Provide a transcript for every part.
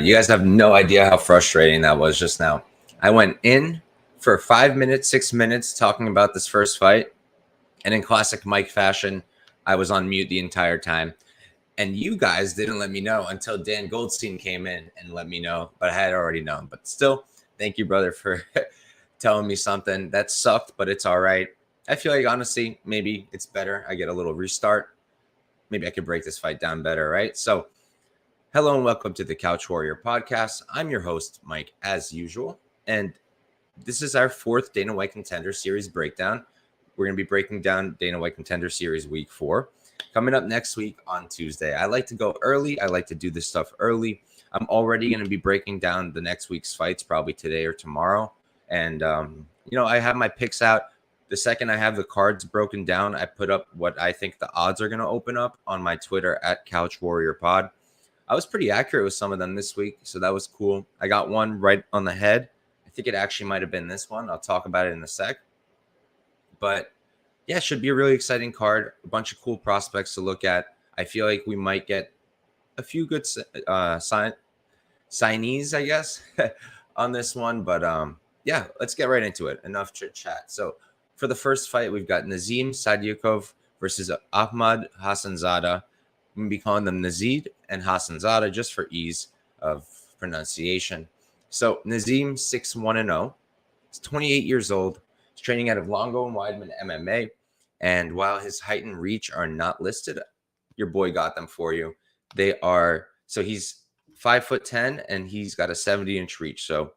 right, you guys have no idea how frustrating that was just now. I went in for 5 minutes, 6 minutes talking about this first fight, and in classic Mike fashion, I was on mute the entire time. And you guys didn't let me know until Dan Goldstein came in and let me know, but I had already known. But still, thank you, brother, for telling me something. That sucked, but it's all right. I feel like, honestly, maybe it's better. I get a little restart. Maybe I could break this fight down better, right? So, hello and welcome to the Couch Warrior podcast. I'm your host, Mike, as usual. And this is our fourth Dana White Contender Series breakdown. We're going to be breaking down Dana White Contender Series Week 4. Coming up next week on Tuesday. I like to go early. I like to do this stuff early. I'm already going to be breaking down the next week's fights, probably today or tomorrow. And, I have my picks out. The second I have the cards broken down, I put up what I think the odds are going to open up on my Twitter at Couch Warrior Pod. I was pretty accurate with some of them this week, so that was cool. I got one right on the head. I think it actually might have been this one. I'll talk about it in a sec. But yeah, it should be a really exciting card. A bunch of cool prospects to look at. I feel like we might get a few good signees, I guess, on this one. But yeah, let's get right into it. Enough chit chat. So for the first fight, we've got Nazim Sadykhov versus Ahmad Hassanzada. I'm going to be calling them Nazid and Hassanzada just for ease of pronunciation. So Nazim, 6-1-0. He's 28 years old. He's training out of Longo and Weidman MMA. And while his height and reach are not listed, your boy got them for you. They are, so he's 5'10" and he's got a 70-inch reach. So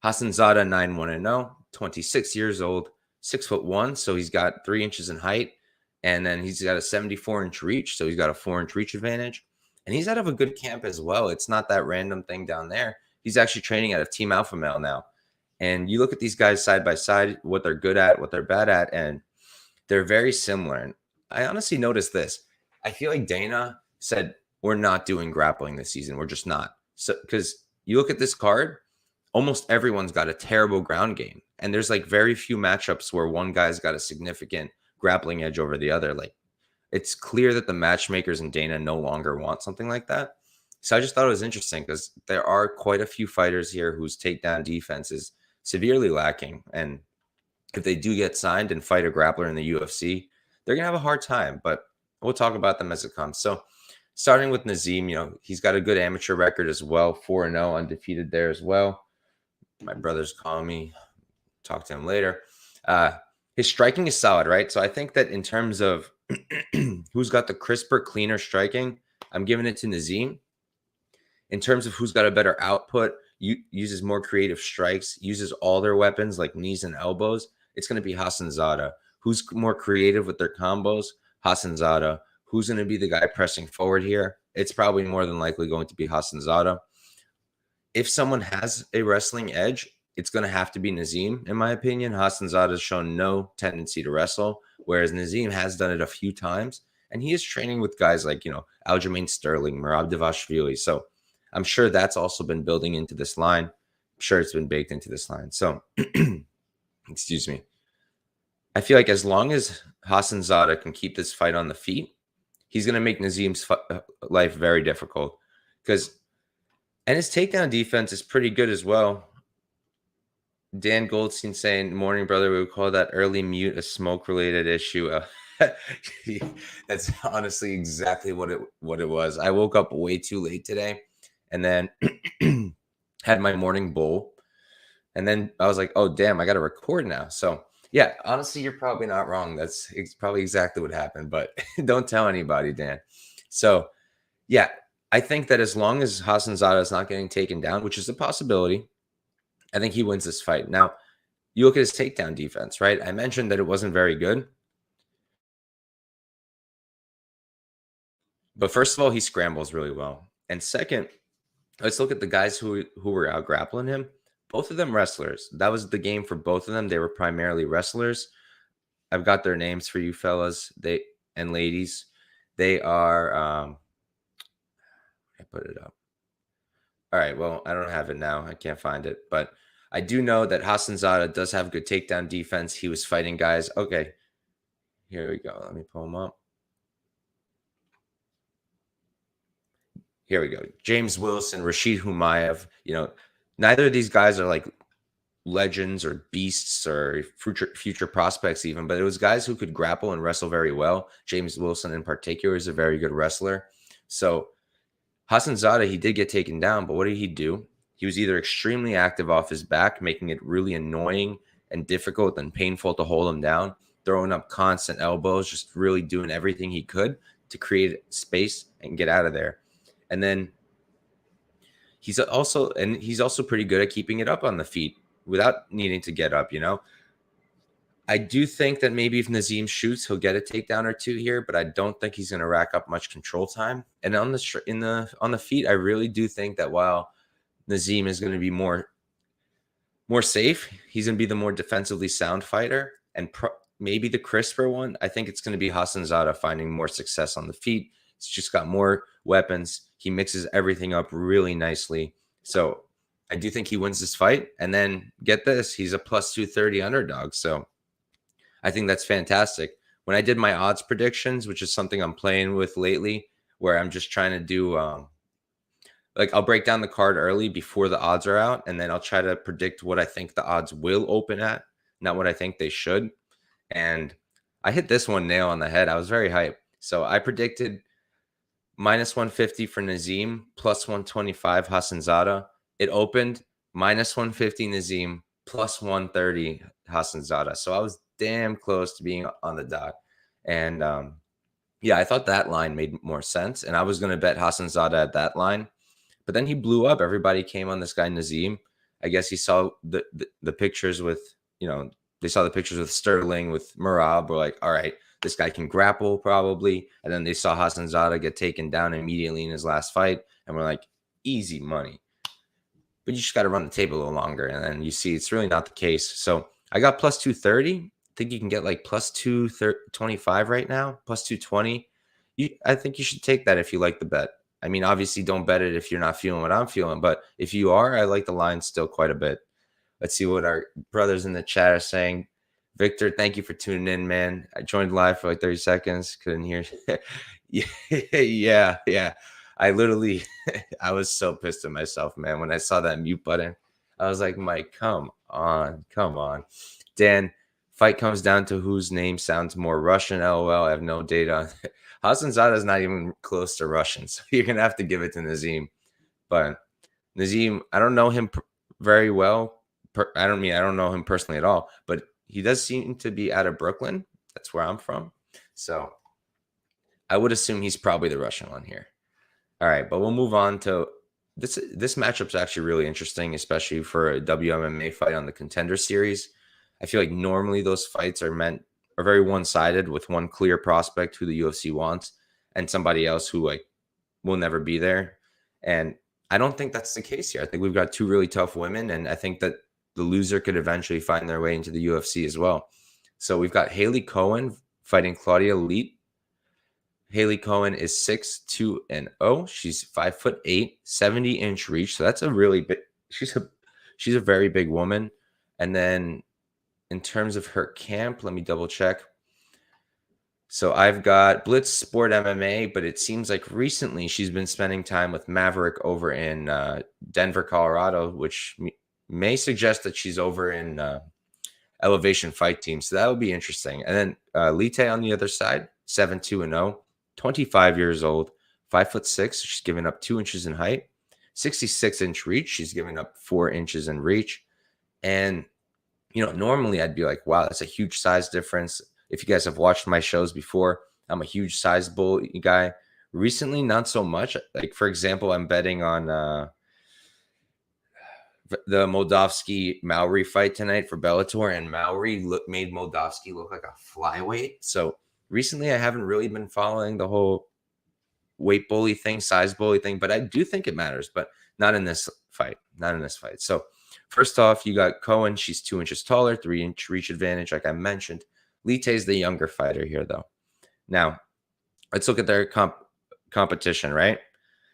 Hassanzada, 9-1-0, 26 years old, 6'1", so he's got 3 inches in height. And then he's got a 74-inch reach, so he's got a 4-inch reach advantage. And he's out of a good camp as well. It's not that random thing down there. He's actually training out of Team Alpha Male now. And you look at these guys side by side, what they're good at, what they're bad at, and they're very similar. And I honestly noticed this. I feel like Dana said, we're not doing grappling this season. We're just not. So because you look at this card, almost everyone's got a terrible ground game. And there's like very few matchups where one guy's got a significant grappling edge over the other. Like, it's clear that the matchmakers and Dana no longer want something like that. So I just thought it was interesting because there are quite a few fighters here whose takedown defense is severely lacking. And if they do get signed and fight a grappler in the UFC, they're going to have a hard time, but we'll talk about them as it comes. So starting with Nazim, he's got a good amateur record as well, 4-0, undefeated there as well. My brother's calling me. Talk to him later. His striking is solid, right? So I think that in terms of who's got the crisper, cleaner striking, I'm giving it to Nazim. In terms of who's got a better output, uses more creative strikes, uses all their weapons like knees and elbows, it's going to be Hassanzada. Who's more creative with their combos? Hassanzada. Who's going to be the guy pressing forward here? It's probably more than likely going to be Hassanzada. If someone has a wrestling edge, it's going to have to be Nazim, in my opinion. Hassanzada has shown no tendency to wrestle, whereas Nazim has done it a few times. And he is training with guys like, Aljamain Sterling, Merab Devashvili. So I'm sure that's also been building into this line. I'm sure it's been baked into this line. So, excuse me. I feel like as long as Hassanzada can keep this fight on the feet, he's going to make Nazim's life very difficult. And his takedown defense is pretty good as well. Dan Goldstein saying, morning, brother, we would call that early mute a smoke-related issue. That's honestly exactly what it was. I woke up way too late today and then had my morning bowl. And then I was like, oh, damn, I got to record now. So, yeah, honestly, you're probably not wrong. It's probably exactly what happened. But don't tell anybody, Dan. So, yeah, I think that as long as Hassanzada is not getting taken down, which is a possibility, I think he wins this fight. Now, you look at his takedown defense, right? I mentioned that it wasn't very good. But first of all, he scrambles really well. And second, let's look at the guys who were out grappling him. Both of them wrestlers. That was the game for both of them. They were primarily wrestlers. I've got their names for you fellas and ladies. They are, I put it up. All right, well, I don't have it now. I can't find it. But I do know that Hassanzada does have good takedown defense. He was fighting guys. Okay, here we go. Let me pull him up. Here we go. James Wilson, Rashid Humayev. Neither of these guys are like legends or beasts or future prospects even, but it was guys who could grapple and wrestle very well. James Wilson in particular is a very good wrestler. So Hassanzada, he did get taken down, but what did he do? He was either extremely active off his back, making it really annoying and difficult and painful to hold him down, throwing up constant elbows, just really doing everything he could to create space and get out of there. And then he's also pretty good at keeping it up on the feet without needing to get up, I do think that maybe if Nazim shoots, he'll get a takedown or two here, but I don't think he's going to rack up much control time. And on the feet, I really do think that while Nazim is going to be more safe, he's going to be the more defensively sound fighter, and maybe the crisper one. I think it's going to be Hassanzada finding more success on the feet. He's just got more weapons. He mixes everything up really nicely. So I do think he wins this fight. And then get this, he's a plus 230 underdog. So I think that's fantastic. When I did my odds predictions, which is something I'm playing with lately, where I'm just trying to do, I'll break down the card early before the odds are out, and then I'll try to predict what I think the odds will open at, not what I think they should. And I hit this one nail on the head. I was very hyped. So I predicted minus 150 for Nazim, plus 125 Hassanzada. It opened minus 150 Nazim, plus 130 Hassanzada. So I was damn close to being on the dot. And I thought that line made more sense. And I was going to bet Hassanzada at that line. But then he blew up. Everybody came on this guy Nazim. I guess he saw the pictures with, they saw the pictures with Sterling, with Merab. We're like, all right, this guy can grapple probably. And then they saw Hassanzada get taken down immediately in his last fight. And we're like, easy money. But you just got to run the table a little longer. And then you see it's really not the case. So I got plus 230. I think you can get like plus 225 right now, plus 220. I think you should take that if you like the bet. I mean, obviously, don't bet it if you're not feeling what I'm feeling. But if you are, I like the line still quite a bit. Let's see what our brothers in the chat are saying. Victor, thank you for tuning in, man. I joined live for like 30 seconds. Couldn't hear. Yeah. I literally, I was so pissed at myself, man. When I saw that mute button, I was like, Mike, come on. Dan, fight comes down to whose name sounds more Russian. LOL, I have no data. Hassanzada is not even close to Russian, so you're going to have to give it to Nazim. But Nazim, I don't know him very well. I don't know him personally at all, but he does seem to be out of Brooklyn. That's where I'm from. So I would assume he's probably the Russian one here. All right, but we'll move on to this. This matchup's actually really interesting, especially for a WMMA fight on the Contender series. I feel like normally those fights are very one-sided, with one clear prospect who the UFC wants and somebody else who will never be there. And I don't think that's the case here. I think we've got two really tough women, and I think that the loser could eventually find their way into the UFC as well. So we've got Hailey Cowan fighting Claudia Leite. Hailey Cowan is 6'2". She's 5'8", 70-inch reach. So that's a really big. She's a very big woman. And then in terms of her camp, let me double check. So I've got Blitz Sport MMA, but it seems like recently she's been spending time with Maverick over in Denver, Colorado, which may suggest that she's over in Elevation Fight Team. So that would be interesting. And then Leite on the other side, 7'2". 25 years old, 5'6". She's giving up 2 inches in height, 66-inch reach. She's giving up 4 inches in reach. And, normally I'd be like, wow, that's a huge size difference. If you guys have watched my shows before, I'm a huge size bull guy. Recently, not so much. Like, for example, I'm betting on the Moldavsky Maori fight tonight for Bellator, and Maori made Moldavsky look like a flyweight. So recently, I haven't really been following the whole weight bully thing, size bully thing, but I do think it matters, but not in this fight. So first off, you got Cowan. She's 2 inches taller, 3-inch reach advantage, like I mentioned. Leite is the younger fighter here, though. Now, let's look at their competition, right?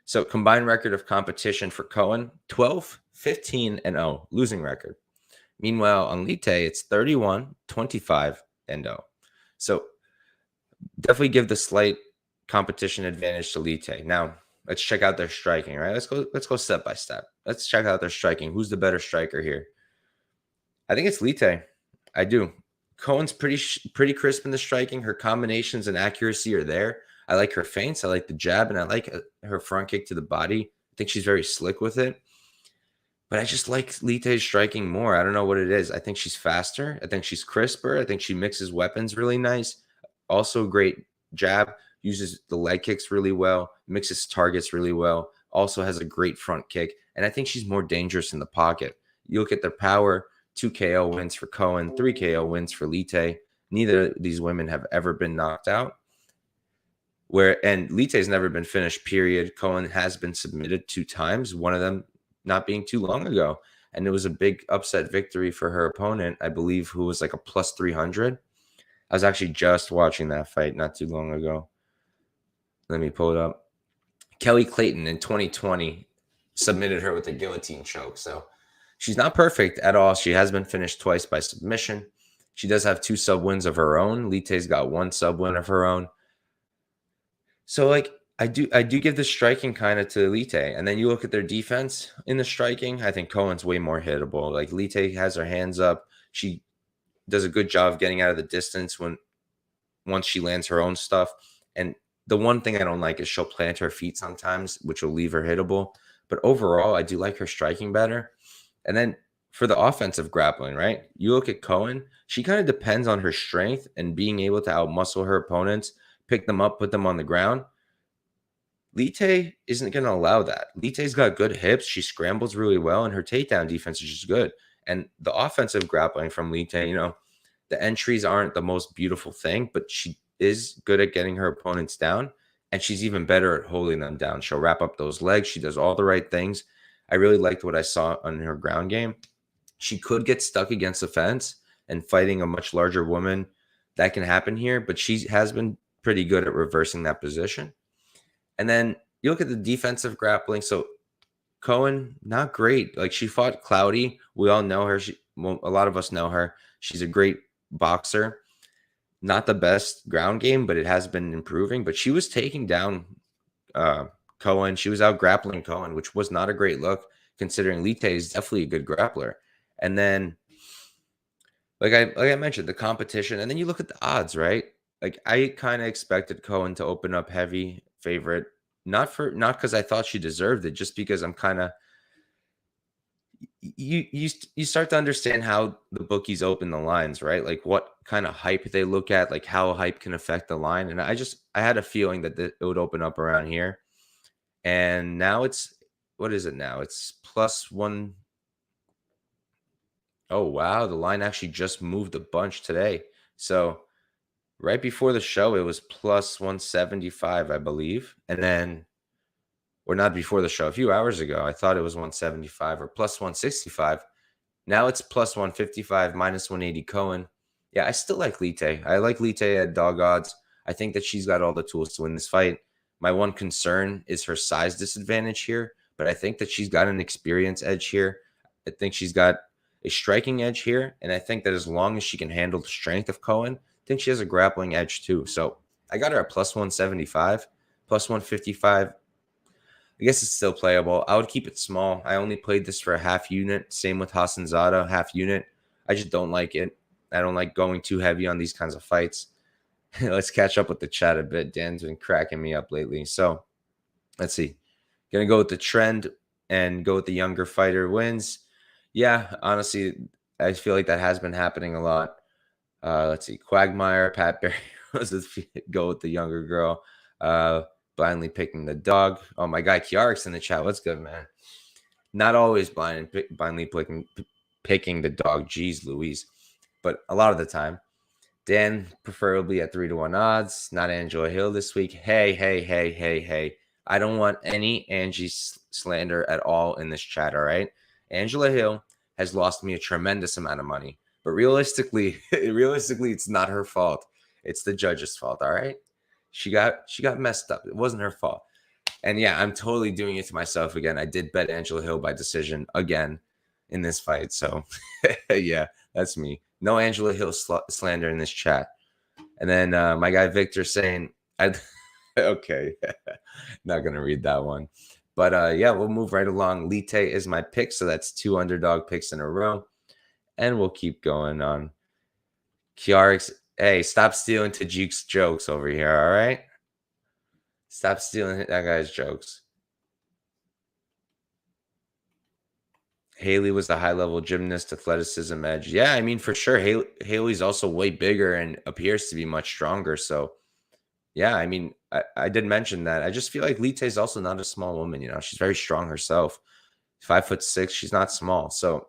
So combined record of competition for Cowan, 12-15-0, losing record. Meanwhile, on Leite, it's 31-25-0. So definitely give the slight competition advantage to Leite. Now, let's check out their striking, right? Let's go step by step. Let's check out their striking. Who's the better striker here? I think it's Leite. I do. Cowan's pretty crisp in the striking. Her combinations and accuracy are there. I like her feints. I like the jab, and I like her front kick to the body. I think she's very slick with it. But I just like Leite's striking more. I don't know what it is. I think she's faster. I think she's crisper. I think she mixes weapons really nice. Also, great jab. Uses the leg kicks really well. Mixes targets really well. Also has a great front kick. And I think she's more dangerous in the pocket. You look at their power. 2 KO wins for Cowan, 3 KO wins for Leite. Neither of these women have ever been knocked out. And Leite's never been finished, period. Cowan has been submitted 2 times, one of them not being too long ago. And it was a big upset victory for her opponent, I believe, who was like a plus 300. I was actually just watching that fight not too long ago. Let me pull it up. Kelly Clayton in 2020 submitted her with a guillotine choke. So she's not perfect at all. She has been finished twice by submission. She does have 2 sub wins of her own. Leite's got 1 sub win of her own. So like I do give the striking kind of to Leite. And then you look at their defense in the striking. I think Cowan's way more hittable. Like Leite has her hands up. She does a good job of getting out of the distance once she lands her own stuff. And the one thing I don't like is she'll plant her feet sometimes, which will leave her hittable. But overall, I do like her striking better. And then for the offensive grappling, right? You look at Cowan, she kind of depends on her strength and being able to outmuscle her opponents, pick them up, put them on the ground. Leite isn't going to allow that. Leite's got good hips. She scrambles really well, and her takedown defense is just good. And the offensive grappling from Leite, the entries aren't the most beautiful thing, but she is good at getting her opponents down, and she's even better at holding them down. She'll wrap up those legs. She does all the right things. I really liked what I saw on her ground game. She could get stuck against the fence and fighting a much larger woman. That can happen here, but she has been pretty good at reversing that position. And then you look at the defensive grappling. So Cowan, not great. Like she fought Claudia. We all know her. A lot of us know her. She's a great boxer. Not the best ground game, but it has been improving. But she was taking down Cowan. She was out grappling Cowan, which was not a great look considering Leite is definitely a good grappler. And then, like I mentioned, the competition. And then you look at the odds, right? Like I kind of expected Cowan to open up heavy favorite, not because I thought she deserved it, just because I'm kind of you start to understand how the bookies open the lines, right? Like what kind of hype they look at, like how hype can affect the line. And I had a feeling that it would open up around here. And now what is it now? It's +1. Oh, wow. The line actually just moved a bunch today. So right before the show, it was +175, I believe. And then, or not before the show, a few hours ago, I thought it was 175 or +165. Now it's +155, -180 Cowan. Yeah, I still like Leite. I like Leite at dog odds. I think that she's got all the tools to win this fight. My one concern is her size disadvantage here, but I think that she's got an experience edge here. I think she's got a striking edge here, and I think that as long as she can handle the strength of Cowan, I think she has a grappling edge too. So I got her at +175, +155. I guess it's still playable. I would keep it small. I only played this for a half unit. Same with Hassanzada, half unit. I just don't like it. I don't like going too heavy on these kinds of fights. Let's catch up with the chat a bit. Dan's been cracking me up lately. So let's see. Gonna go with the trend and go with the younger fighter wins. Yeah, honestly, I feel like that has been happening a lot. Let's see. Quagmire, Pat Berry go with the younger girl. Blindly picking the dog. Oh, my guy Kiarik's in the chat. What's good, man? Not always blindly picking the dog. Jeez Louise. But a lot of the time. Dan, preferably at 3-1 odds. Not Angela Hill this week. Hey. I don't want any Angie slander at all in this chat, all right? Angela Hill has lost me a tremendous amount of money. But realistically, it's not her fault. It's the judge's fault, all right? She got messed up. It wasn't her fault. And yeah, I'm totally doing it to myself again. I did bet Angela Hill by decision again in this fight. So yeah, that's me. No Angela Hill slander in this chat. And then my guy Victor saying, Okay. Not gonna read that one. But yeah, we'll move right along. Leite is my pick, so that's 2 underdog picks in a row. And we'll keep going on. Kiarix, hey, stop stealing Tajik's jokes over here, all right? Stop stealing that guy's jokes. Hailey was the high-level gymnast, athleticism edge. Yeah, I mean, for sure. Hailey's also way bigger and appears to be much stronger. So, yeah, I mean, I did mention that. I just feel like Leite is also not a small woman. You know, she's very strong herself. 5'6". She's not small. So,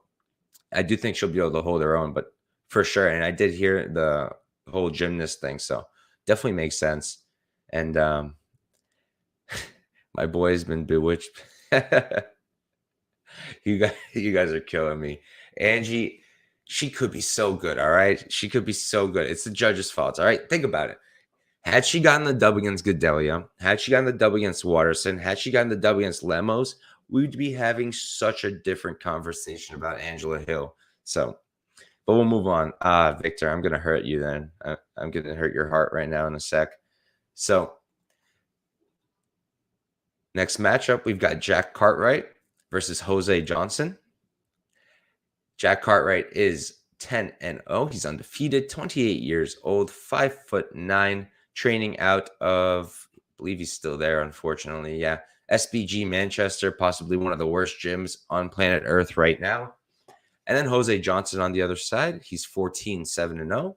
I do think she'll be able to hold her own, but for sure. And I did hear the whole gymnast thing. So, definitely makes sense. And my boy's been bewitched. You guys are killing me. Angie, she could be so good, all right? She could be so good. It's the judge's fault, all right? Think about it. Had she gotten the dub against Gedalia, had she gotten the dub against Watterson, had she gotten the dub against Lemos, we'd be having such a different conversation about Angela Hill. So, but we'll move on. Victor, I'm going to hurt you then. I'm going to hurt your heart right now in a sec. So, next matchup, we've got Jack Cartwright versus Jose Johnson. Jack Cartwright is 10-0. He's undefeated, 28 years old, 5'9", training out of, I believe he's still there, unfortunately. Yeah, SBG Manchester, possibly one of the worst gyms on planet Earth right now. And then Jose Johnson on the other side. He's 14-7-0,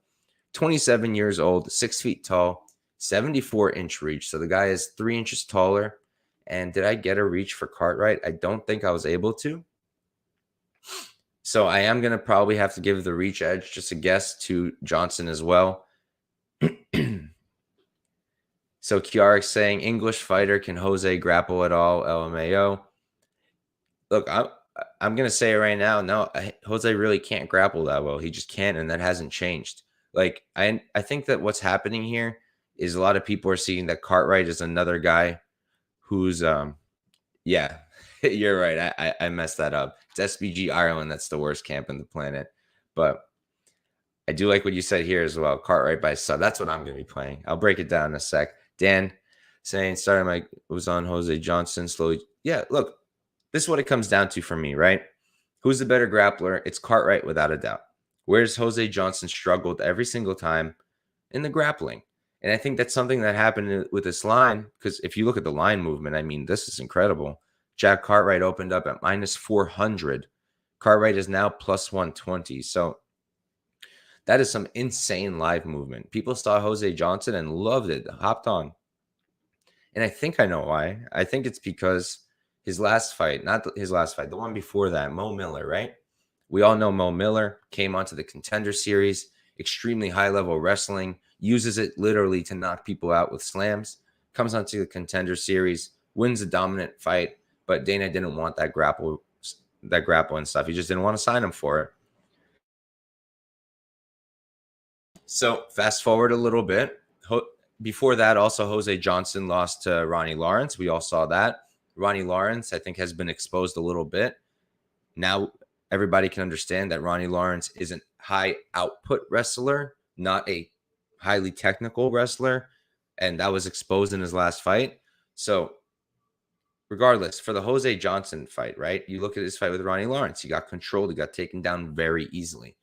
27 years old, 6 feet tall, 74-inch reach. So the guy is 3 inches taller. And did I get a reach for Cartwright? I don't think I was able to. So I am going to probably have to give the reach edge, just a guess, to Johnson as well. So Kiarix saying, English fighter, can Jose grapple at all? LMAO. Look, I'm going to say it right now. No, Jose really can't grapple that well. He just can't, and that hasn't changed. Like, I think that what's happening here is a lot of people are seeing that Cartwright is another guy who's, yeah, you're right. I messed that up. It's SBG Ireland. That's the worst camp in the planet. But I do like what you said here as well. Cartwright by sub. That's what I'm going to be playing. I'll break it down in a sec. Dan saying, starting my was on Jose Johnson slowly. Yeah, look, this is what it comes down to for me, right? Who's the better grappler? It's Cartwright without a doubt. Whereas Jose Johnson struggled every single time in the grappling. And I think that's something that happened with this line, because if you look at the line movement, I mean, this is incredible. Jack Cartwright opened up at -400. Cartwright is now +120. So that is some insane live movement. People saw Jose Johnson and loved it, hopped on. And I think I know why. I think it's because his last fight, not his last fight, the one before that, Mo Miller, right? We all know Mo Miller came onto the Contender series, extremely high-level wrestling, uses it literally to knock people out with slams, comes onto the Contender series, wins a dominant fight, but Dana didn't want that grapple and stuff. He just didn't want to sign him for it. So fast forward a little bit. Before that, also Jose Johnson lost to Ronnie Lawrence. We all saw that. Ronnie Lawrence, I think, has been exposed a little bit. Now everybody can understand that Ronnie Lawrence is a high output wrestler, not a highly technical wrestler. And that was exposed in his last fight. So regardless, for the Jose Johnson fight, right? You look at his fight with Ronnie Lawrence. He got controlled. He got taken down very easily.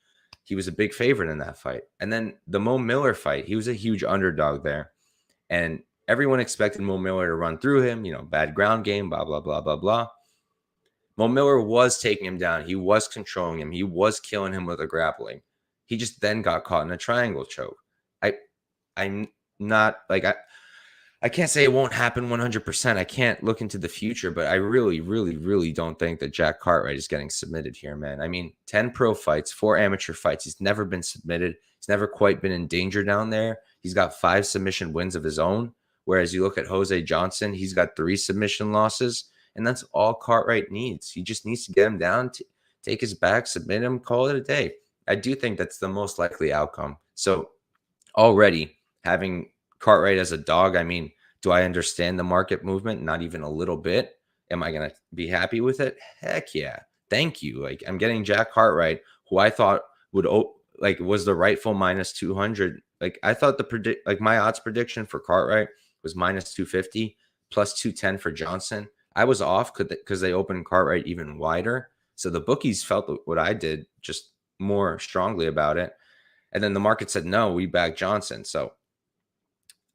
He was a big favorite in that fight. And then the Mo Miller fight, he was a huge underdog there. And everyone expected Mo Miller to run through him, bad ground game, blah, blah, blah, blah, blah. Mo Miller was taking him down. He was controlling him. He was killing him with a grappling. He just then got caught in a triangle choke. I'm not like, I can't say it won't happen 100%. I can't look into the future, but I really, really, really don't think that Jack Cartwright is getting submitted here, man. I mean, 10 pro fights, 4 amateur fights. He's never been submitted. He's never quite been in danger down there. He's got 5 submission wins of his own. Whereas you look at Jose Johnson, he's got 3 submission losses. And that's all Cartwright needs. He just needs to get him down, take his back, submit him, call it a day. I do think that's the most likely outcome. So already having Cartwright as a dog, I mean, do I understand the market movement? Not even a little bit. Am I going to be happy with it? Heck yeah. Thank you. Like, I'm getting Jack Cartwright, who I thought would was the rightful -200. Like, I thought my odds prediction for Cartwright was minus 250, plus 210 for Johnson. I was off because they opened Cartwright even wider. So the bookies felt what I did, just more strongly about it. And then the market said, no, we back Johnson. So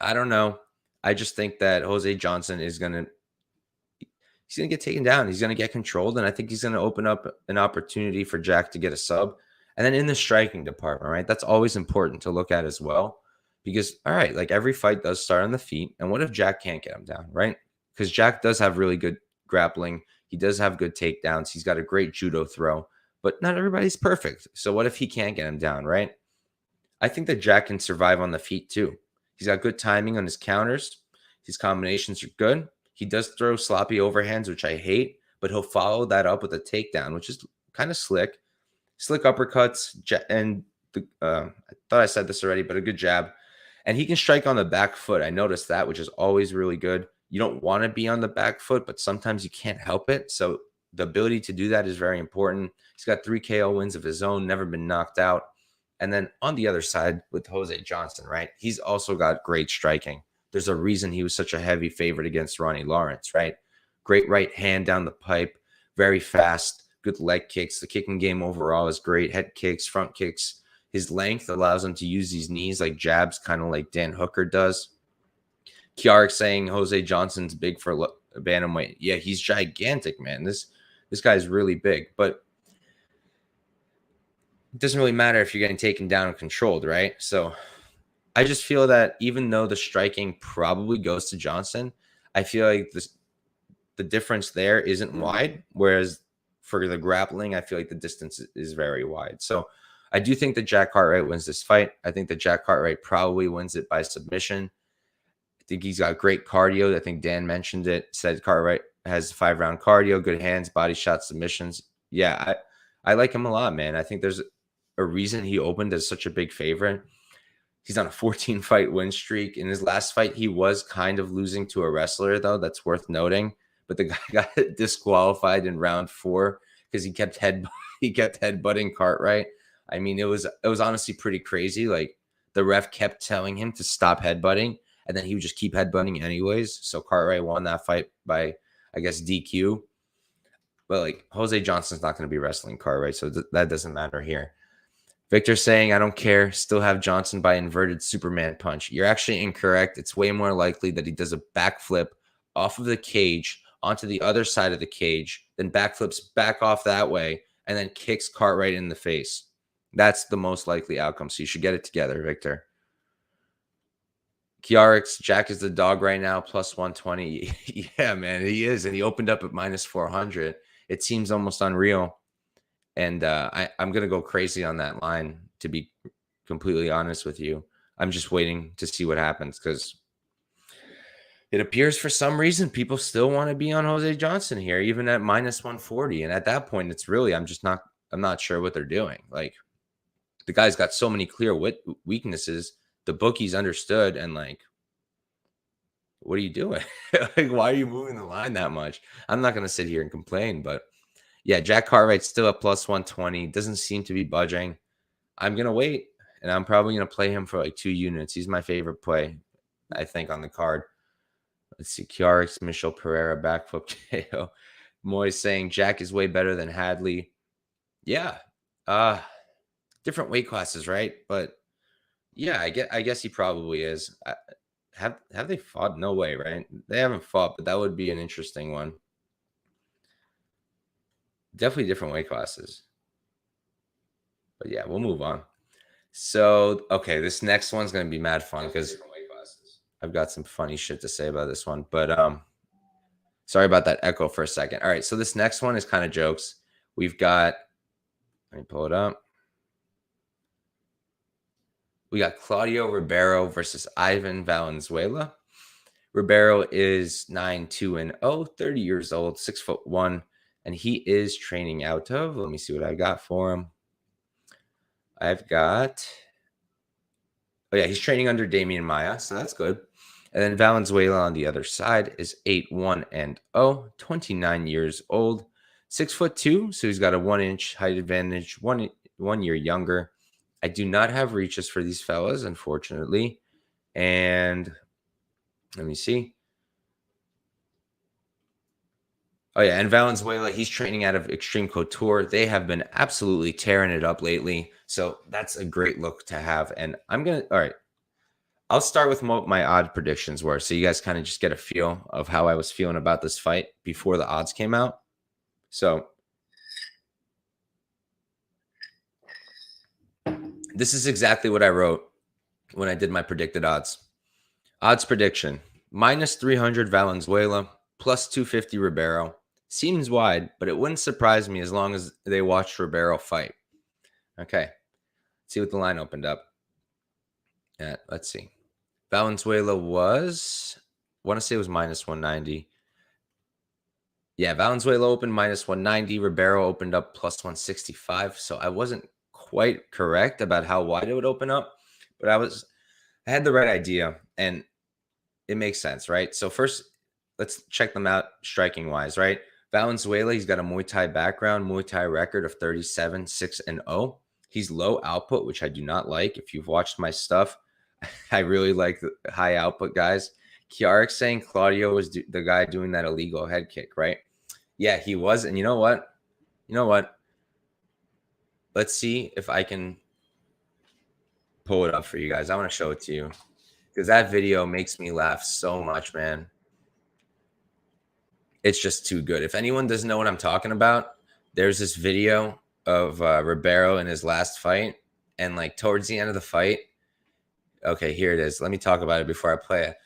I don't know. I just think that Jose Johnson is going to get taken down. He's going to get controlled. And I think he's going to open up an opportunity for Jack to get a sub. And then in the striking department, right? That's always important to look at as well. Because, all right, like every fight does start on the feet. And what if Jack can't get him down, right? Because Jack does have really good grappling. He does have good takedowns. He's got a great judo throw. But not everybody's perfect. So what if he can't get him down, right? I think that Jack can survive on the feet too. He's got good timing on his counters. His combinations are good. He does throw sloppy overhands, which I hate, but he'll follow that up with a takedown, which is kind of slick. Slick uppercuts, and I thought I said this already, but a good jab. And he can strike on the back foot. I noticed that, which is always really good. You don't want to be on the back foot, but sometimes you can't help it. So the ability to do that is very important. He's got 3 KO wins of his own, never been knocked out. And then on the other side with Jose Johnson, right? He's also got great striking. There's a reason he was such a heavy favorite against Ronnie Lawrence, right? Great right hand down the pipe, very fast, good leg kicks. The kicking game overall is great. Head kicks, front kicks. His length allows him to use these knees like jabs, kind of like Dan Hooker does. Kiarik saying Jose Johnson's big for bantamweight. Yeah, he's gigantic, man. This guy's really big, but it doesn't really matter if you're getting taken down and controlled, right? So I just feel that even though the striking probably goes to Johnson, I feel like the difference there isn't wide, whereas for the grappling, I feel like the distance is very wide. So I do think that Jack Cartwright wins this fight. I think that Jack Cartwright probably wins it by submission. I think he's got great cardio. I think Dan mentioned it, said Cartwright has 5-round cardio, good hands, body shot submissions. Yeah, I like him a lot, man. I think there's a reason he opened as such a big favorite. He's on a 14-fight win streak. In his last fight, he was kind of losing to a wrestler, though. That's worth noting. But the guy got disqualified in round 4 because he kept headbutting Cartwright. I mean, it was honestly pretty crazy. Like the ref kept telling him to stop headbutting, and then he would just keep headbutting anyways. So Cartwright won that fight by, I guess, DQ. But like Jose Johnson's not going to be wrestling Cartwright, so that doesn't matter here. Victor saying, I don't care, still have Johnson by inverted Superman punch. You're actually incorrect. It's way more likely that he does a backflip off of the cage onto the other side of the cage, then backflips back off that way, and then kicks Cartwright in the face. That's the most likely outcome. So you should get it together, Victor. Kiarik's Jack is the dog right now, plus 120. Yeah, man, he is. And he opened up at minus 400. It seems almost unreal. And I'm going to go crazy on that line, to be completely honest with you. I'm just waiting to see what happens because it appears for some reason people still want to be on Jose Johnson here, even at minus 140. And at that point, it's really, I'm not sure what they're doing. Like the guy's got so many clear weaknesses. The bookies understood. And like, what are you doing? Like, why are you moving the line that much? I'm not going to sit here and complain, but yeah, Jack Cartwright's still at plus 120. Doesn't seem to be budging. I'm going to wait, and I'm probably going to play him for like 2 units. He's my favorite play, I think, on the card. Let's see. Kiarik's Michel Pereira backflip KO. Moy's saying Jack is way better than Hadley. Yeah. Different weight classes, right? But yeah, I guess he probably is. Have they fought? No way, right? They haven't fought, but that would be an interesting one. Definitely different weight classes. But yeah, we'll move on. So, okay, this next one's going to be mad fun because I've got some funny shit to say about this one. But sorry about that echo for a second. All right, so this next one is kind of jokes. We've got, let me pull it up. We got Claudio Ribeiro versus Ivan Valenzuela. Ribeiro is 9-2-0, 30 years old, 6'1". And he is training out of, let me see what I got for him. I've got, oh yeah, he's training under Damian Maia, so that's good. And then Valenzuela on the other side is 8-1-0, 29 years old, 6'2", so he's got a 1-inch height advantage, one year younger. I do not have reaches for these fellas, unfortunately. And Let me see. Oh, yeah, and Valenzuela, he's training out of Extreme Couture. They have been absolutely tearing it up lately. So that's a great look to have. And I'm going to, all right, I'll start with what my odd predictions were. So you guys kind of just get a feel of how I was feeling about this fight before the odds came out. So this is exactly what I wrote when I did my predicted odds. Odds prediction, minus 300 Valenzuela, plus 250 Ribeiro. Seems wide, but it wouldn't surprise me as long as they watched Ribeiro fight. Okay, let's see what the line opened up. Yeah, let's see. Valenzuela was, I want to say it was minus 190. Yeah, Valenzuela opened minus 190. Ribeiro opened up plus 165. So I wasn't quite correct about how wide it would open up, but I had the right idea, and it makes sense, right? So first, let's check them out striking wise, right? Valenzuela, he's got a Muay Thai background, Muay Thai record of 37, 6-0. He's low output, which I do not like. If you've watched my stuff, I really like the high output guys. Kiarik saying Claudio was the guy doing that illegal head kick, right? Yeah, he was. And you know what? Let's see if I can pull it up for you guys. I want to show it to you because that video makes me laugh so much, man. It's just too good. If anyone doesn't know what I'm talking about, there's this video of Ribeiro in his last fight, and like towards the end of the fight, okay, here it is. Let me talk about it before I play it.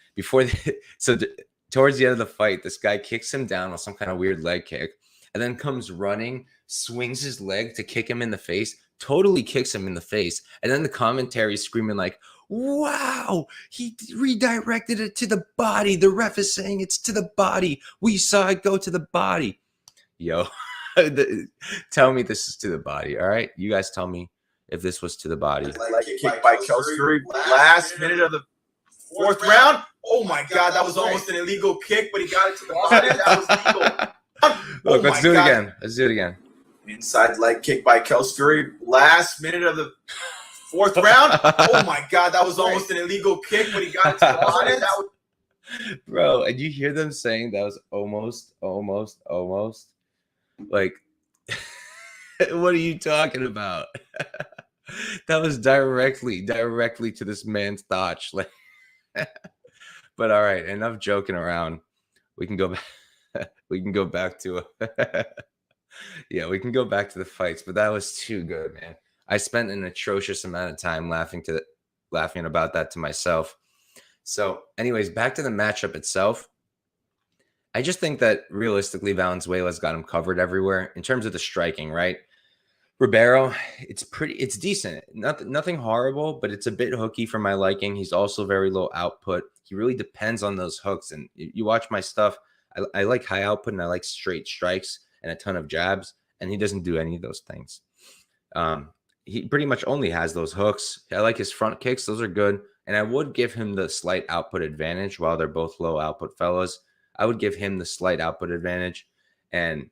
Towards the end of the fight, this guy kicks him down with some kind of weird leg kick, and then comes running, swings his leg to kick him in the face, totally kicks him in the face, and then the commentary screaming like, wow, he redirected it to the body. The ref is saying it's to the body. We saw it go to the body. Yo, tell me this is to the body, all right? You guys tell me if this was to the body. Like a kick by Kelsey. Last minute of the fourth round. Oh, my God, that was almost an illegal kick, but he got it to the body. That was legal. Look, let's do it again. Let's do it again. Inside leg kick by Kelsey. Last minute of the fourth round. Oh, my God, that was almost an illegal kick, but he got it to the body. That was... Bro, and you hear them saying that was almost. Like, what are you talking about? That was directly to this man's thought. Like, but all right, enough joking around. We can go back. We can go back to yeah, we can go back to the fights. But that was too good, man. I spent an atrocious amount of time laughing about that to myself. So, anyways, back to the matchup itself. I just think that realistically, Valenzuela's got him covered everywhere in terms of the striking, right? Ribeiro, it's decent. Nothing horrible, but it's a bit hooky for my liking. He's also very low output. He really depends on those hooks. And you watch my stuff, I like high output and I like straight strikes and a ton of jabs. And he doesn't do any of those things. He pretty much only has those hooks. I like his front kicks. Those are good. And I would give him the slight output advantage while they're both low output fellas. I would give him the slight output advantage. And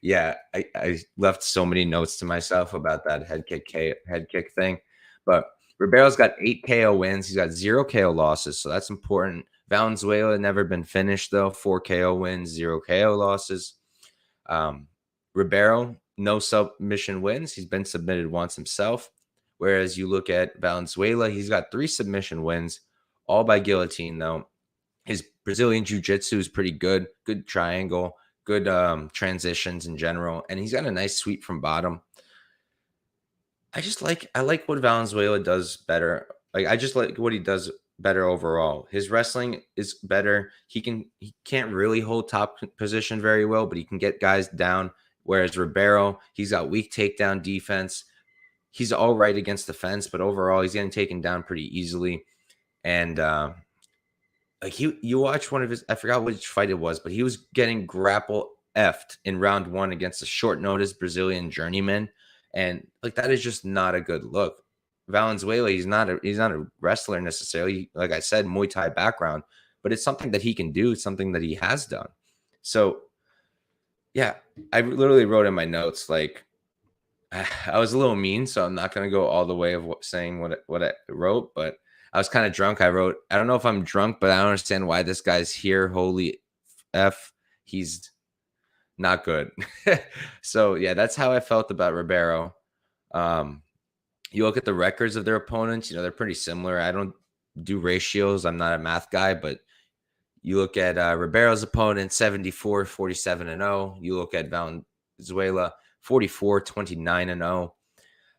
yeah, I left so many notes to myself about that head kick thing. But Ribeiro's got 8 KO wins. He's got 0 KO losses, so that's important. Valenzuela never been finished, though. 4 KO wins, 0 KO losses. Ribeiro, no submission wins. He's been submitted once himself. Whereas you look at Valenzuela, he's got 3 submission wins, all by guillotine, though. His Brazilian jiu-jitsu is pretty good. Good triangle, good transitions in general. And he's got a nice sweep from bottom. I like what Valenzuela does better. Like, I just like what he does better overall. His wrestling is better. He can't really hold top position very well, but he can get guys down. Whereas Ribeiro, he's got weak takedown defense. He's all right against the fence, but overall, he's getting taken down pretty easily. And like you watch one of his, I forgot which fight it was, but he was getting grapple effed in round 1 against a short notice Brazilian journeyman. And like, that is just not a good look. Valenzuela, he's not a wrestler necessarily. Like I said, Muay Thai background, but it's something that he can do. It's something that he has done. So yeah, I literally wrote in my notes, like, I was a little mean, so I'm not going to go all the way of saying what I wrote, but I was kind of drunk. I wrote, I don't know if I'm drunk, but I don't understand why this guy's here. Holy F. He's not good. So, yeah, that's how I felt about Ribeiro. You look at the records of their opponents, they're pretty similar. I don't do ratios. I'm not a math guy, but you look at Ribeiro's opponent, 74, 47 and 0. You look at Valenzuela, 44, 29 and 0.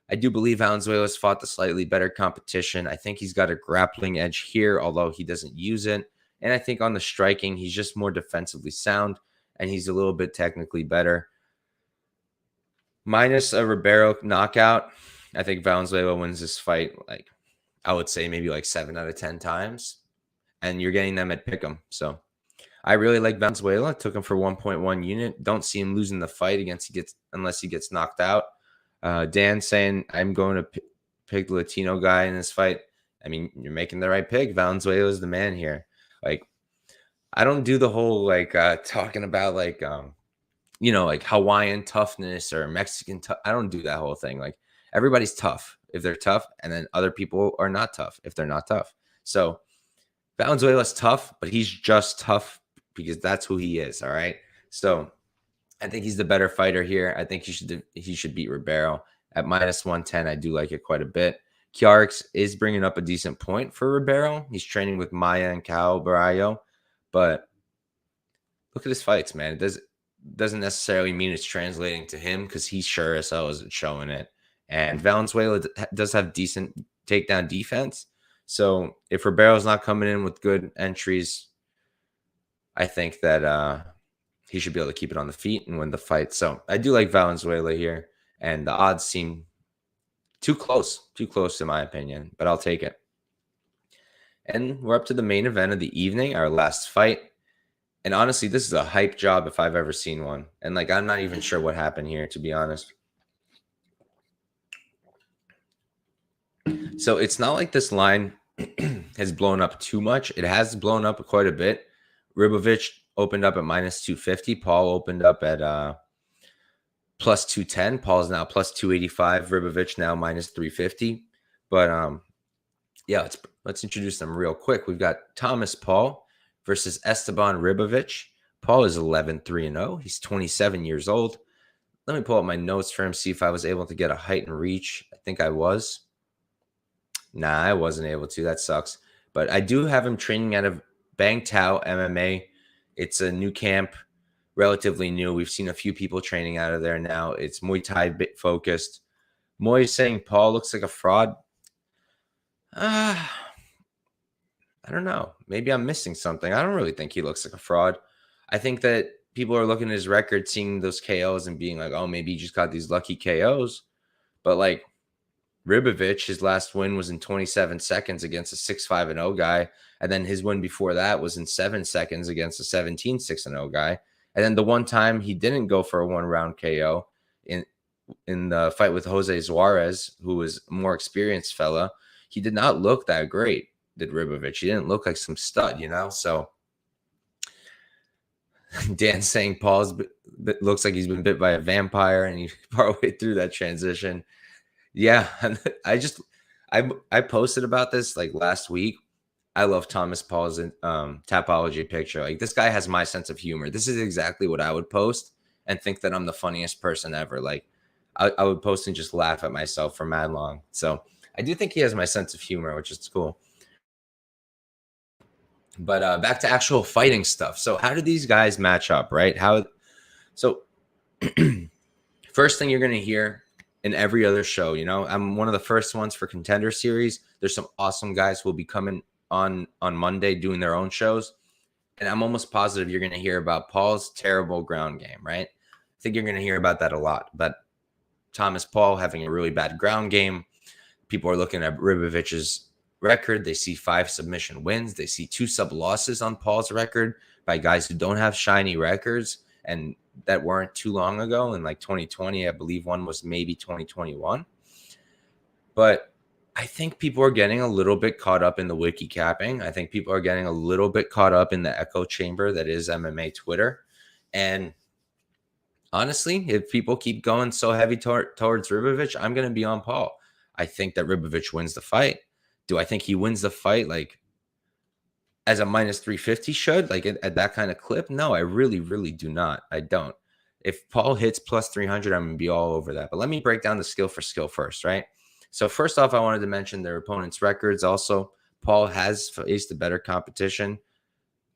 I do believe Valenzuela's fought the slightly better competition. I think he's got a grappling edge here, although he doesn't use it. And I think on the striking, he's just more defensively sound, and he's a little bit technically better. Minus a Ribeiro knockout, I think Valenzuela wins this fight, like, I would say maybe like 7 out of 10 times. And you're getting them at Pick'em. So I really like Valenzuela. Took him for 1.1 unit. Don't see him losing the fight unless he gets knocked out. Dan saying I'm going to pick the Latino guy in this fight. I mean, you're making the right pick. Valenzuela is the man here. Like, I don't do the whole talking about like Hawaiian toughness or Mexican tough. I don't do that whole thing. Like, everybody's tough if they're tough, and then other people are not tough if they're not tough. So Valenzuela's tough, but he's just tough because that's who he is. All right. So I think he's the better fighter here. I think he should beat Ribeiro at minus 110. I do like it quite a bit. Chiarix is bringing up a decent point for Ribeiro. He's training with Maya and Barrio, but look at his fights, man. It doesn't necessarily mean it's translating to him because he sure as hell isn't showing it. And Valenzuela does have decent takedown defense. So if Ribeiro's not coming in with good entries, I think that he should be able to keep it on the feet and win the fight. So I do like Valenzuela here, and the odds seem too close in my opinion, but I'll take it. And we're up to the main event of the evening, our last fight. And honestly, this is a hype job if I've ever seen one. And I'm not even sure what happened here, to be honest. So it's not like this line has blown up too much. It has blown up quite a bit. Ribovics opened up at minus 250. Paull opened up at plus 210. Paul's now plus 285. Ribovics now minus 350. But yeah, let's introduce them real quick. We've got Thomas Paull versus Esteban Ribovics. Paull is 11-3-0. He's 27 years old. Let me pull up my notes for him, see if I was able to get a height and reach. I think I was. Nah, I wasn't able to. That sucks. But I do have him training out of Bang Tao MMA. It's a new camp, relatively new. We've seen a few people training out of there now. It's Muay Thai focused. Moy is saying Paull looks like a fraud. I don't know. Maybe I'm missing something. I don't really think he looks like a fraud. I think that people are looking at his record, seeing those KOs and being like, oh, maybe he just got these lucky KOs. But Ribovics, his last win was in 27 seconds against a 6-5-0 guy. And then his win before that was in 7 seconds against a 17-6-0 guy. And then the one time he didn't go for a 1-round KO in the fight with Jose Suarez, who was a more experienced fella, he did not look that great, did Ribovics. He didn't look like some stud, So Dan's saying Paul's looks like he's been bit by a vampire, and he partway through that transition. Yeah, I posted about this last week. I love Thomas Paull's Tapology picture. This guy has my sense of humor. This is exactly what I would post and think that I'm the funniest person ever. I would post and just laugh at myself for mad long. So I do think he has my sense of humor, which is cool. But back to actual fighting stuff. So how do these guys match up, right? So first thing you're going to hear in every other show, I'm one of the first ones for Contender series. There's some awesome guys who will be coming on Monday doing their own shows. And I'm almost positive you're going to hear about Paul's terrible ground game, right? I think you're going to hear about that a lot. But Thomas Paull having a really bad ground game. People are looking at Ribovics' record. They see 5 submission wins. They see 2 sub losses on Paul's record by guys who don't have shiny records and that weren't too long ago in 2020. I believe one was maybe 2021. But I think people are getting a little bit caught up in the wiki capping. I think people are getting a little bit caught up in the echo chamber that is MMA Twitter. And honestly, if people keep going so heavy towards Ribovics, I'm going to be on Paull. I think that Ribovics wins the fight. Do I think he wins the fight like as a minus 350 should, like at that kind of clip? No, I really, really do not. I don't. If Paull hits plus 300, I'm going to be all over that. But let me break down the skill for skill first, right? So first off, I wanted to mention their opponents' records. Also, Paull has faced a better competition.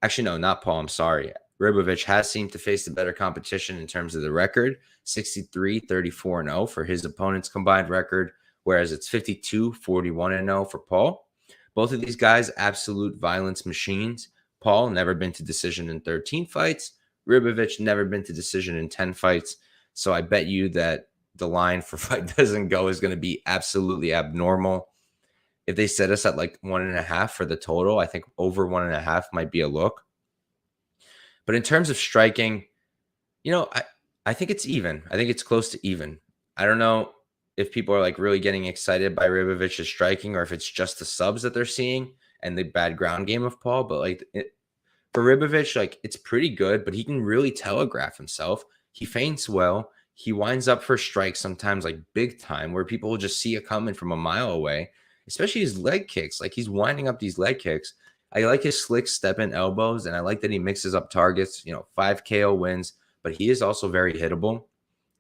Actually, no, not Paull. I'm sorry. Ribovics has seemed to face the better competition in terms of the record, 63, 34, and 0 for his opponent's combined record, whereas it's 52, 41, and 0 for Paull. Both of these guys, absolute violence machines. Paull never been to decision in 13 fights. Ribovics never been to decision in 10 fights. So I bet you that the line for fight doesn't go is going to be absolutely abnormal. If they set us at like 1.5 for the total, I think over 1.5 might be a look. But in terms of striking, you know, I think it's even. I think it's close to even. I don't know if people are like really getting excited by Ribovics' striking or if it's just the subs that they're seeing and the bad ground game of Paull. But like for Ribovics, like it's pretty good, but he can really telegraph himself. He feints well. He winds up for strikes sometimes like big time where people will just see it coming from a mile away, especially his leg kicks. Like he's winding up these leg kicks. I like his slick step-in elbows, and I like that he mixes up targets. 5 KO wins, but he is also very hittable.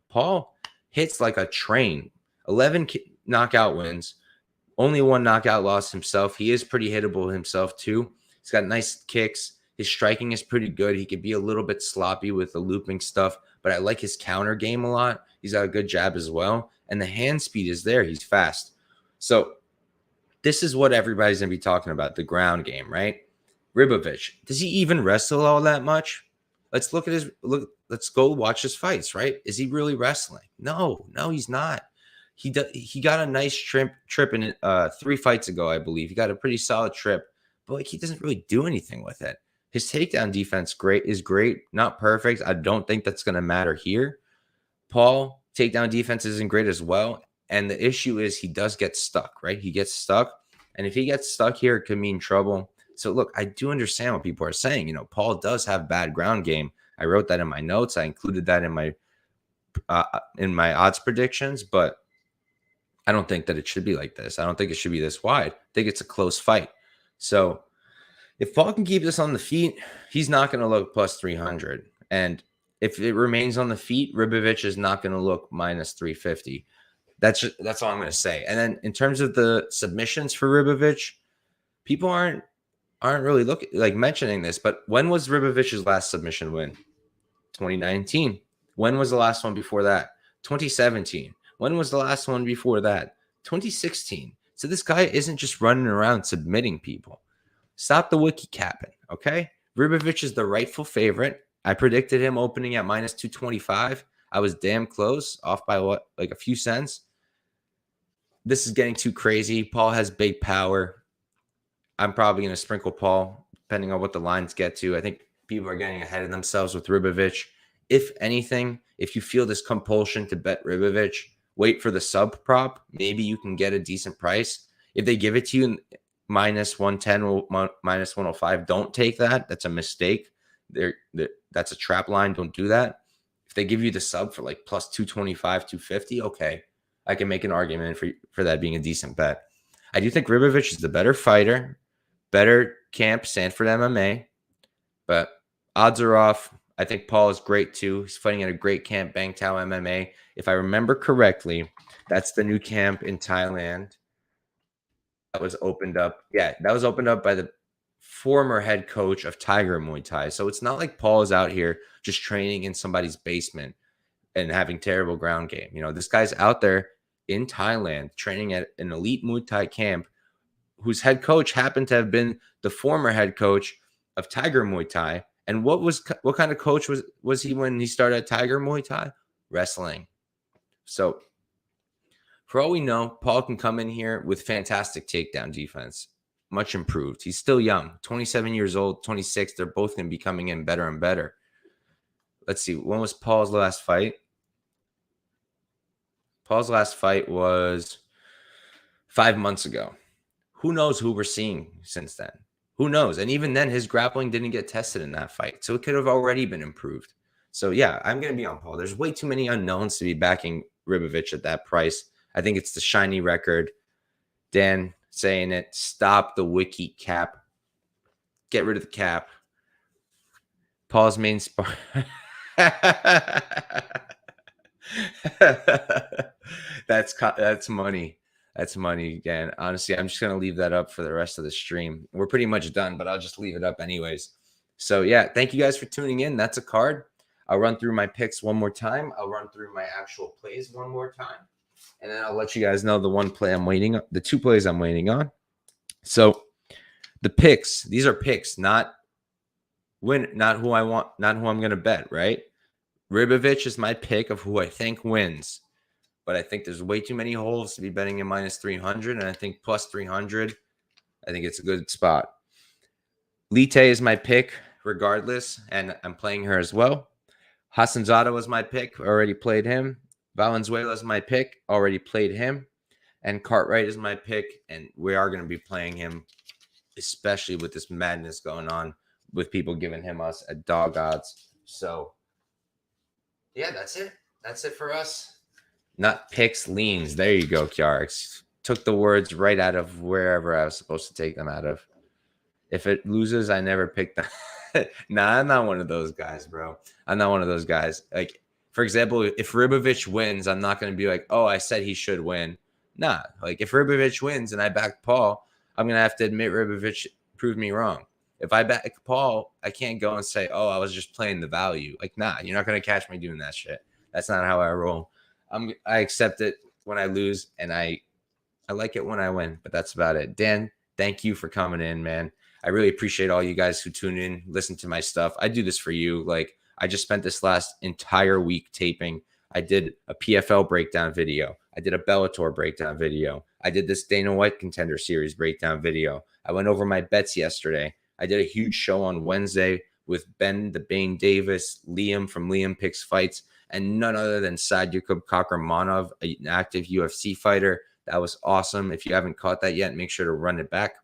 Paull hits like a train. 11 knockout wins, only 1 knockout loss himself. He is pretty hittable himself too. He's got nice kicks. His striking is pretty good. He could be a little bit sloppy with the looping stuff, but I like his counter game a lot. He's got a good jab as well, and the hand speed is there. He's fast. So this is what everybody's going to be talking about, the ground game, right? Ribovics, does he even wrestle all that much? Let's look at his look. Let's go watch his fights, right? Is he really wrestling? No, he's not. He got a nice trip in 3 fights ago, I believe. He got a pretty solid trip, but like he doesn't really do anything with it. His takedown defense is great, not perfect. I don't think that's going to matter here. Paull, takedown defense isn't great as well. And the issue is he does get stuck, right? He gets stuck. And if he gets stuck here, it could mean trouble. So look, I do understand what people are saying. Paull does have bad ground game. I wrote that in my notes. I included that in my odds predictions, but I don't think that it should be like this. I don't think it should be this wide. I think it's a close fight. So if Paull can keep this on the feet, he's not going to look plus 300. And if it remains on the feet, Ribovics is not going to look minus 350. That's all I'm going to say. And then in terms of the submissions for Ribovics, people aren't really mentioning this, but when was Ribovics' last submission win? 2019. When was the last one before that? 2017. When was the last one before that? 2016. So this guy isn't just running around submitting people. Stop the wiki capping, okay? Ribovics is the rightful favorite. I predicted him opening at minus 225. I was damn close, off by a few cents. This is getting too crazy. Paull has big power. I'm probably going to sprinkle Paull, depending on what the lines get to. I think people are getting ahead of themselves with Ribovics. If anything, if you feel this compulsion to bet Ribovics, wait for the sub prop. Maybe you can get a decent price. If they give it to you minus 110, minus 105, don't take that. That's a mistake. That's a trap line. Don't do that. If they give you the sub for like plus 225, 250, okay, I can make an argument for that being a decent bet. I do think Ribovics is the better fighter, better camp, Sanford MMA, but odds are off. I think Paull is great too. He's fighting at a great camp, Bangtao MMA. If I remember correctly, that's the new camp in Thailand that was opened up. Yeah, that was opened up by the former head coach of Tiger Muay Thai. So it's not like Paull is out here just training in somebody's basement and having terrible ground game. This guy's out there in Thailand training at an elite Muay Thai camp whose head coach happened to have been the former head coach of Tiger Muay Thai. And what kind of coach was he when he started at Tiger Muay Thai? Wrestling. So for all we know, Paull can come in here with fantastic takedown defense, much improved. He's still young, 27 years old, 26. They're both going to be coming in better and better. Let's see. When was Paul's last fight? Paul's last fight was 5 months ago. Who knows who we're seeing since then? Who knows? And even then, his grappling didn't get tested in that fight. So it could have already been improved. So yeah, I'm going to be on Paull. There's way too many unknowns to be backing Ribovics at that price. I think it's the shiny record. Dan, saying it. Stop the wiki cap. Get rid of the cap. Paul's main sport. That's money. That's money again. Honestly, I'm just gonna leave that up for the rest of the stream. We're pretty much done, but I'll just leave it up anyways. So yeah, thank you guys for tuning in. That's a card. I'll run through my picks one more time. I'll run through my actual plays one more time, and then I'll let you guys know the one play I'm waiting on, the two plays I'm waiting on. So the picks, these are picks, not who I want, not who I'm gonna bet, right? Ribovics is my pick of who I think wins, but I think there's way too many holes to be betting in minus 300, and I think plus 300, I think it's a good spot. Leite is my pick regardless, and I'm playing her as well. Hassanzada was my pick, already played him. Valenzuela is my pick, already played him. And Cartwright is my pick, and we are going to be playing him, especially with this madness going on with people giving him us at dog odds. So, yeah, that's it. That's it for us. Not picks, leans. There you go, Kiarx. Took the words right out of wherever I was supposed to take them out of. If it loses, I never pick them. Nah, I'm not one of those guys, bro. I'm not one of those guys. Like, for example, if Ribovics wins, I'm not going to be like, oh, I said he should win. Nah, like if Ribovics wins and I back Paull, I'm going to have to admit Ribovics proved me wrong. If I back Paull, I can't go and say, oh, I was just playing the value. Like, nah, you're not going to catch me doing that shit. That's not how I roll. I accept it when I lose, and I like it when I win, but that's about it. Dan, thank you for coming in, man. I really appreciate all you guys who tune in, listen to my stuff. I do this for you. Like, I just spent this last entire week taping. I did a PFL breakdown video. I did a Bellator breakdown video. I did this Dana White Contender Series breakdown video. I went over my bets yesterday. I did a huge show on Wednesday with Ben the Bane Davis, Liam from Liam Picks Fights, and none other than Sadykhov Kakramanov, an active UFC fighter. That was awesome. If you haven't caught that yet, make sure to run it back.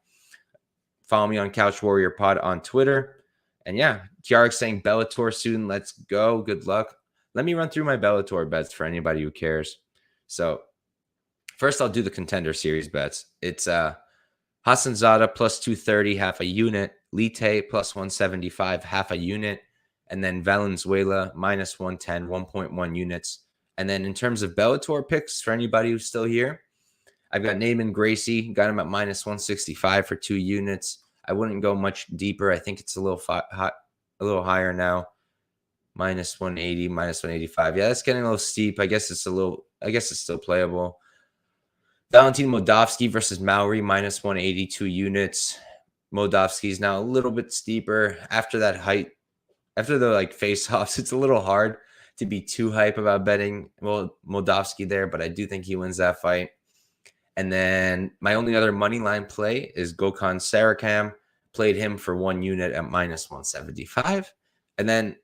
Follow me on Couch Warrior Pod on Twitter. And yeah, Kiarx saying Bellator soon. Let's go. Good luck. Let me run through my Bellator bets for anybody who cares. So first, I'll do the Contender Series bets. It's Hassanzada plus 230, half a unit. Leite plus 175, half a unit. And then Valenzuela minus 110, 1.1 units. And then in terms of Bellator picks, for anybody who's still here, I've got Naaman Gracie, got him at minus 165 for 2 units. I wouldn't go much deeper. I think it's a little higher now. Minus 180, minus 185. Yeah, that's getting a little steep. I guess it's still playable. Valentin Moldavsky versus Maori, minus 182 units. Moldavsky's now a little bit steeper. After that height, after the face-offs, it's a little hard to be too hype about betting Moldavsky there, but I do think he wins that fight. And then my only other money line play is Gokhan Sadykhov. Played him for 1 unit at minus 175. And then,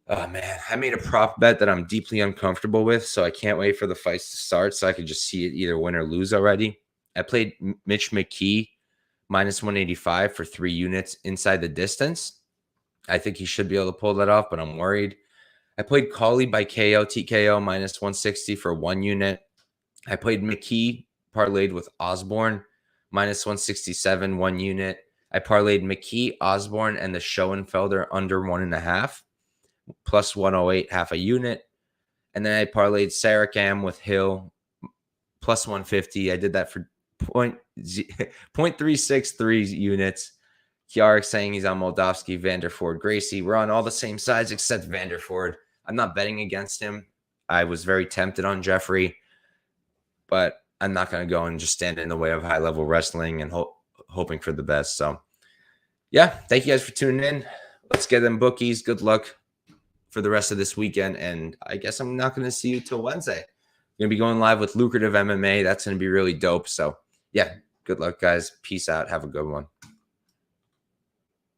oh man, I made a prop bet that I'm deeply uncomfortable with, so I can't wait for the fights to start so I can just see it either win or lose already. I played Mitch McKee minus 185 for 3 units inside the distance. I think he should be able to pull that off, but I'm worried. I played Collie by KO, TKO minus 160 for 1 unit. I played McKee, parlayed with Osborne, minus 167, 1 unit. I parlayed McKee, Osborne, and the Schoenfelder under 1.5, plus 108, half a unit. And then I parlayed Sadykhov with Hill, plus 150. I did that for 0.363 units. Kiarx saying he's on Moldavsky, Vanderford, Gracie. We're on all the same sides except Vanderford. I'm not betting against him. I was very tempted on Jeffrey, but I'm not going to go and just stand in the way of high-level wrestling and hoping for the best. So, yeah, thank you guys for tuning in. Let's get them bookies. Good luck for the rest of this weekend, and I guess I'm not going to see you till Wednesday. I'm going to be going live with lucrative MMA. That's going to be really dope. So, yeah, good luck, guys. Peace out. Have a good one.